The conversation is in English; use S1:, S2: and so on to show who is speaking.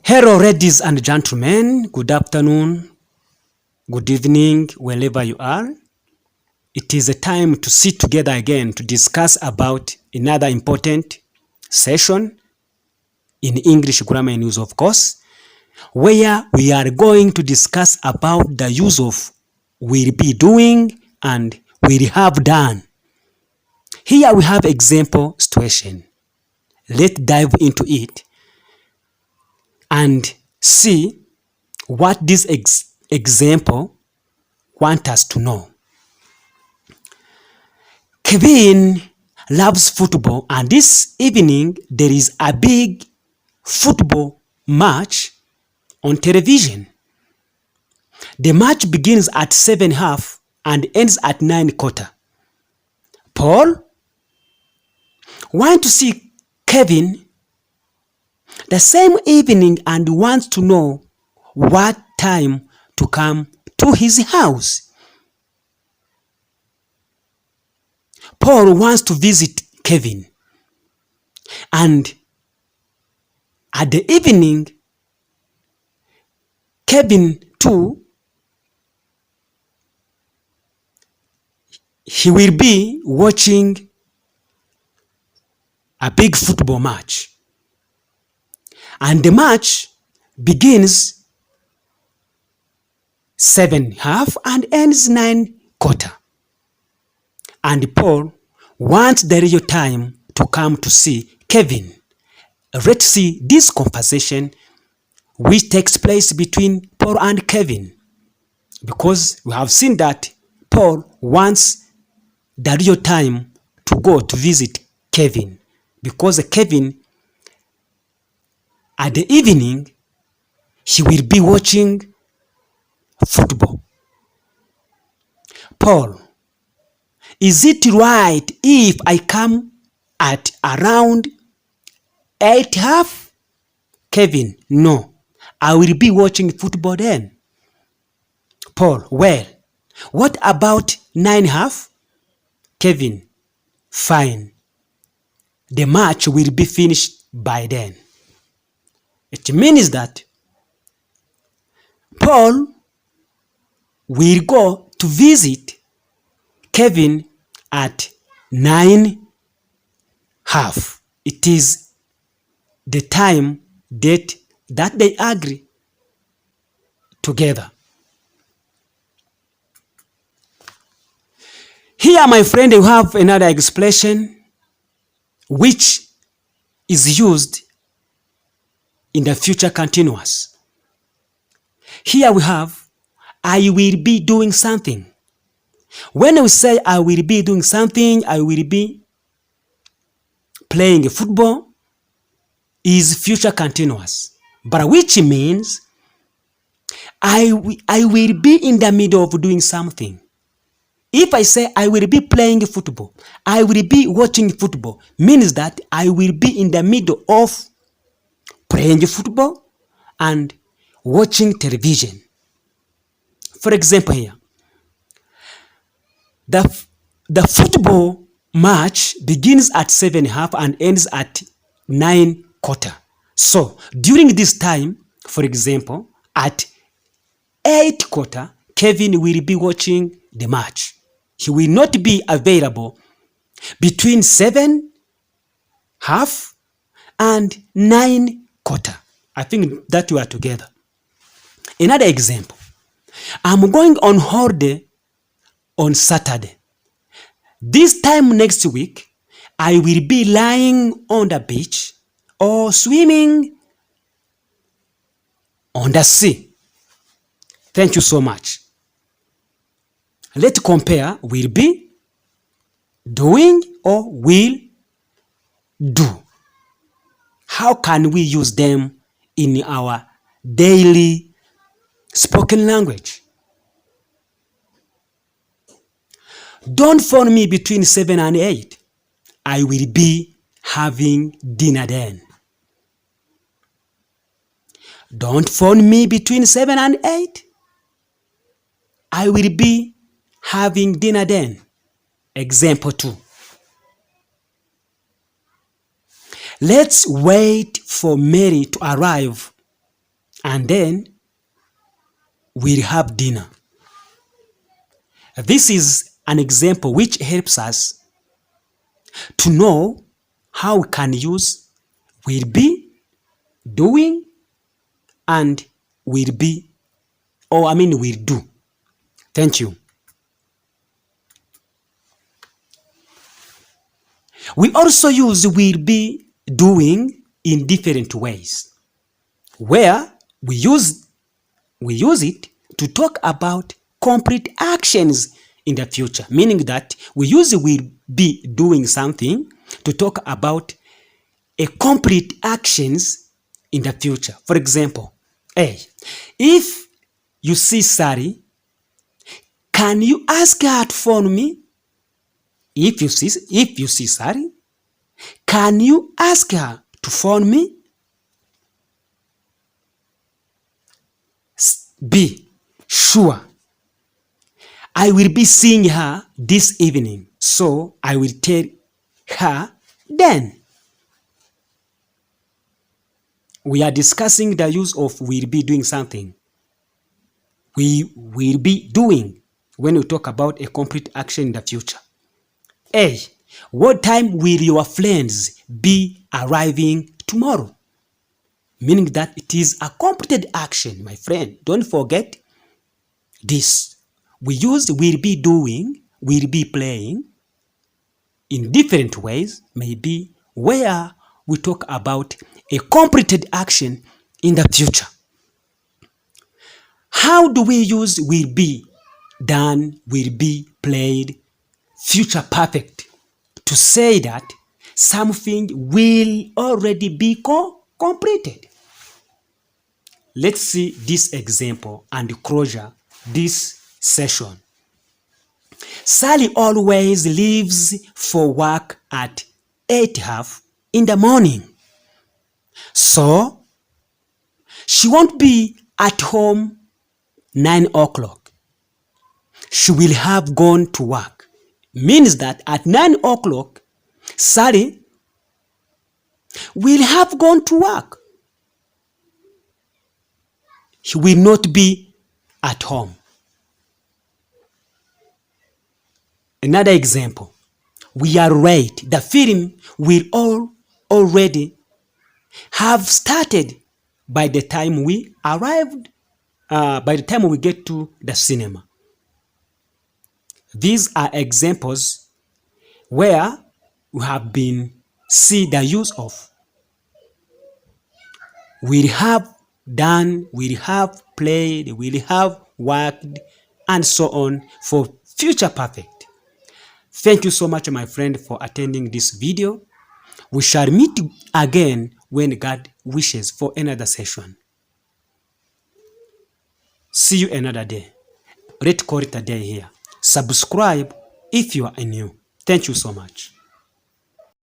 S1: Hello, ladies and gentlemen. Good afternoon, good evening, wherever you are. It is a time to sit together again to discuss about another important session in English grammar and use of course, where we are going to discuss about the use of will be doing and will have done. Here we have example situation. Let's dive into it and see what this example want us to know. Kevin loves football, and this evening there is a big football match on television. The match begins at 7:30 and ends at 9:15. Paul wants to see Kevin the same evening and wants to know what time to come to his house. Paul wants to visit Kevin, and at the evening, Kevin too, he will be watching a big football match. And the match begins 7:30 and ends 9:15. And Paul wants the real time to come to see Kevin. Let's see this conversation which takes place between Paul and Kevin, because we have seen that Paul wants the real time to go to visit Kevin, because Kevin at the evening he will be watching football. Paul, is it right if I come at around 8:30? Kevin, no, I will be watching football then. Paul, well, what about 9:30? Kevin, fine. The match will be finished by then. It means that Paul will go to visit Kevin at 9:30. It is the time that they agree together. Here, my friend, you have another expression which is used in the future continuous. Here we have, I will be doing something. When we say I will be doing something, I will be playing football, is future continuous, but which means I will be in the middle of doing something. If I say I will be playing football, I will be watching football, means that I will be in the middle of playing football and watching television. For example here, the football match begins at 7:30 and ends at 9:15. So during this time, for example, at 8:15, Kevin will be watching the match. He will not be available between 7:30 and 9:15. I think that we are together. Another example, I'm going on holiday on Saturday. This time next week, I will be lying on the beach or swimming on the sea. Thank you so much. Let's compare will be, doing, or will do. How can we use them in our daily spoken language? Don't phone me between 7 and 8. I will be having dinner then. Don't phone me between 7 and 8. I will be having dinner then. Example 2. Let's wait for Mary to arrive and then we'll have dinner. This is an example which helps us to know how we can use will be, doing, and will be, will do. Thank you. We also use will be, doing in different ways, where we use it to talk about complete actions in the future, meaning that we use will be doing something to talk about a complete actions in the future. For example, A, if you see Sally, can you ask her to phone me? If you see Sally, can you ask her to phone me? B, sure. I will be seeing her this evening, so I will tell her then. We are discussing the use of will be doing something. We will be doing when we talk about a complete action in the future. A, what time will your friends be arriving tomorrow? Meaning that it is a completed action, my friend. Don't forget this. We use will be doing, will be playing in different ways, maybe where we talk about a completed action in the future. How do we use will be done, will be played, future perfect to say that something will already be completed? Let's see this example and closure this session. Sally always leaves for work at 8:30 in the morning. So she won't be at home 9 o'clock. She will have gone to work. Means that at 9 o'clock, Sally will have gone to work. He will not be at home. Another example. We are late. The film will already have started by the time we arrived, by the time we get to the cinema. These are examples where we have been see the use of will have done, will have played, will have worked, and so on for future perfect. Thank you so much, my friend, for attending this video. We shall meet again when God wishes for another session. See you another day. Let's call it a day here. Subscribe if you are new. Thank you so much.